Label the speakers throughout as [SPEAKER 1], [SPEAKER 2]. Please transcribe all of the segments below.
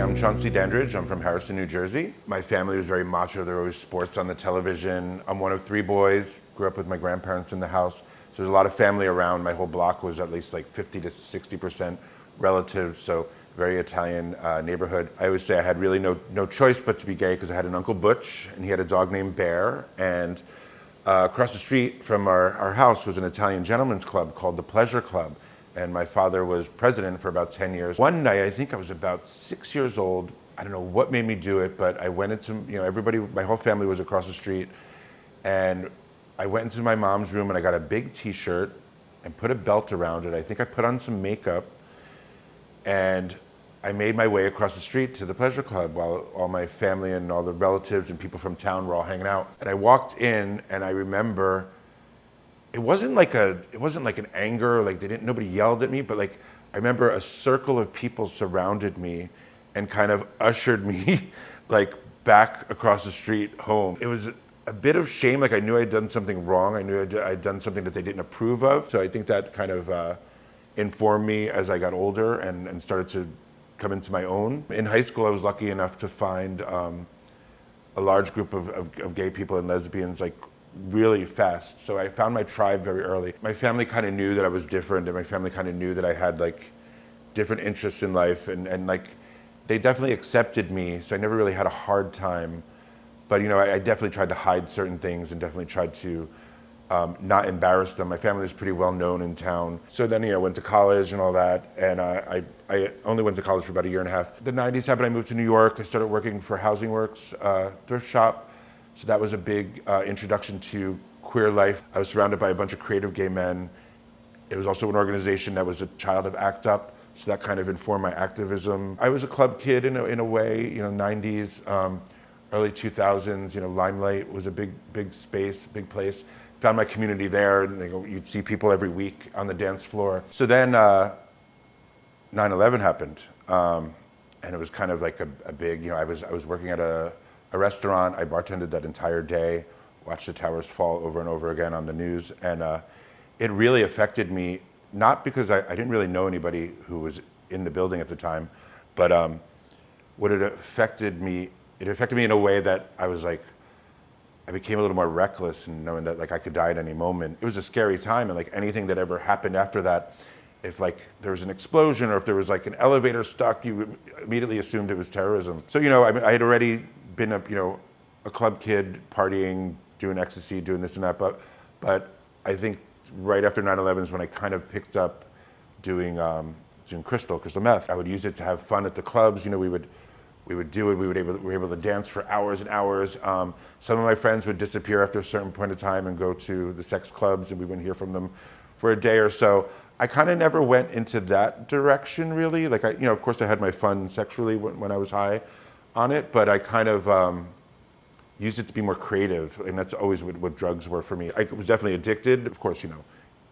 [SPEAKER 1] I'm Chauncey. I'm from Harrison, New Jersey. My family was very macho. There were always sports on the television. I'm one of three boys. Grew up with my grandparents in the house. So there's a lot of family around. My whole block was at least like 50 to 60% relatives. So very Italian neighborhood. I always say I had really no choice but to be gay because I had an Uncle Butch and he had a dog named Bear. And across the street from our house was an Italian gentleman's club called the Pleasure Club. And my father was president for about 10 years. One night, I think I was about 6 years old. I don't know what made me do it, but I went into, everybody, my whole family was across the street. And I went into my mom's room and I got a big t-shirt and put a belt around it. I think I put on some makeup and I made my way across the street to the Pleasure Club while all my family and all the relatives and people from town were all hanging out. And I walked in and I remember it wasn't like an anger, like nobody yelled at me, but like I remember a circle of people surrounded me and kind of ushered me like back across the street home. It was a bit of shame, like I knew I'd done something wrong. I knew I'd done something that they didn't approve of. So I think that kind of informed me as I got older and started to come into my own. In high school, I was lucky enough to find a large group of gay people and lesbians, like really fast. So I found my tribe very early. My family kind of knew that I was different and my family kind of knew that I had like different interests in life and like they definitely accepted me. So I never really had a hard time, but I definitely tried to hide certain things and definitely tried to not embarrass them. My family was pretty well known in town. So then, went to college and all that. And I only went to college for about a year and a half. The 90s happened, I moved to New York. I started working for Housing Works, thrift shop. So that was a big introduction to queer life. I was surrounded by a bunch of creative gay men. It was also an organization that was a child of ACT UP, so that kind of informed my activism. I was a club kid in a way, 90s, early 2000s, Limelight was a big space, big place. Found my community there, and you'd see people every week on the dance floor. So then 9/11 happened, and it was kind of like a big, I was working at a restaurant. I bartended that entire day, watched the towers fall over and over again on the news. And it really affected me, not because I didn't really know anybody who was in the building at the time, but what it affected me in a way that I was like, I became a little more reckless and knowing that like I could die at any moment. It was a scary time, and like anything that ever happened after that, if like there was an explosion or if there was like an elevator stuck, you immediately assumed it was terrorism. So I had already been a club kid, partying, doing ecstasy, doing this and that, but I think right after 9/11 is when I kind of picked up doing crystal meth. I would use it to have fun at the clubs. We would do it. We were able to dance for hours and hours. Some of my friends would disappear after a certain point of time and go to the sex clubs, and we wouldn't hear from them for a day or so. I kind of never went into that direction really. Like of course I had my fun sexually when I was high on it, but I kind of used it to be more creative, and that's always what drugs were for me. I was definitely addicted. Of course, you're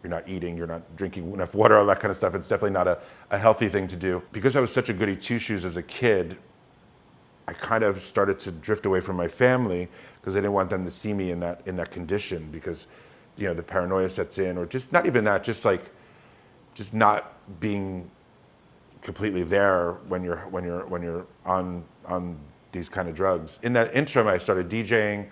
[SPEAKER 1] not eating, you're not drinking enough water, all that kind of stuff. It's definitely not a healthy thing to do. Because I was such a goody two-shoes as a kid, I kind of started to drift away from my family because I didn't want them to see me in that condition, because the paranoia sets in, or just not even that, just not being completely there when you're on these kind of drugs. In that interim, I started DJing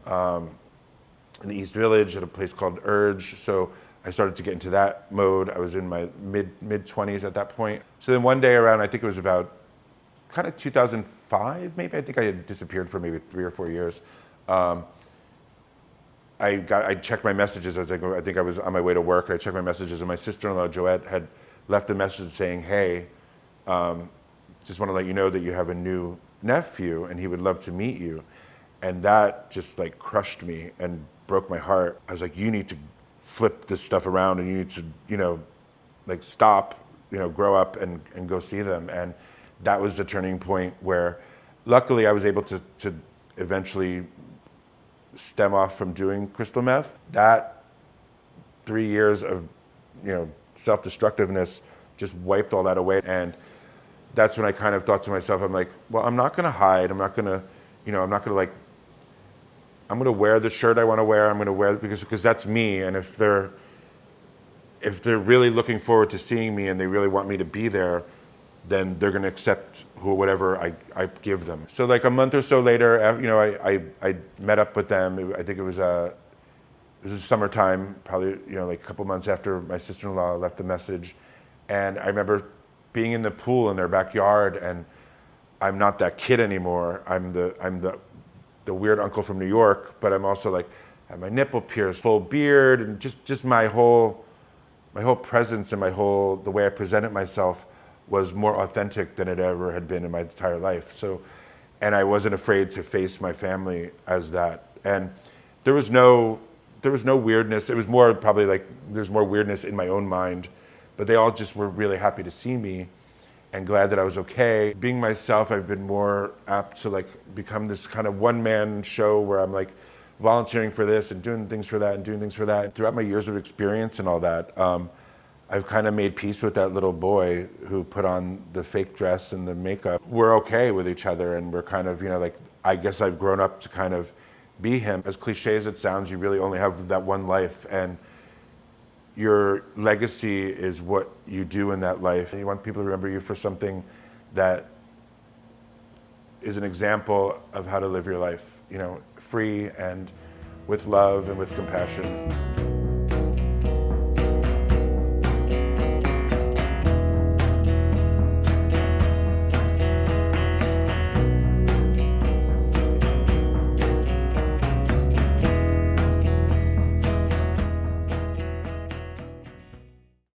[SPEAKER 1] in the East Village at a place called Urge. So I started to get into that mode. I was in my mid 20s at that point. So then one day around, I think it was about kind of 2005, maybe. I think I had disappeared for maybe 3 or 4 years. I checked my messages as I go. I think I was on my way to work. I checked my messages, and my sister-in-law Joette had left a message saying, "Hey, just want to let you know that you have a new nephew, and he would love to meet you." And that just like crushed me and broke my heart. I was like, "You need to flip this stuff around, and you need to, like stop, grow up and go see them." And that was the turning point where, luckily, I was able to eventually stem off from doing crystal meth. That 3 years of, self-destructiveness just wiped all that away. And that's when I kind of thought to myself, I'm like, well, I'm not gonna hide. I'm not gonna I'm gonna wear the shirt I want to wear. I'm gonna wear it because that's me. And if they're really looking forward to seeing me and they really want me to be there, then they're going to accept whatever I give them. So like a month or so later, I met up with them. I think it was summertime, probably like a couple months after my sister-in-law left the message, and I remember being in the pool in their backyard, and I'm not that kid anymore. I'm the weird uncle from New York, but I'm also like have my nipple pierced, full beard, and just my whole presence and the way I presented myself was more authentic than it ever had been in my entire life. So, and I wasn't afraid to face my family as that. And there was no weirdness. It was more probably like there's more weirdness in my own mind, but they all just were really happy to see me and glad that I was okay. Being myself, I've been more apt to like become this kind of one-man show where I'm like volunteering for this and doing things for that and doing things for that. Throughout my years of experience and all that, I've kind of made peace with that little boy who put on the fake dress and the makeup. We're okay with each other, and we're kind of, like, I guess I've grown up to kind of be him. As cliche as it sounds, you really only have that one life, and your legacy is what you do in that life. And you want people to remember you for something that is an example of how to live your life, free and with love and with compassion.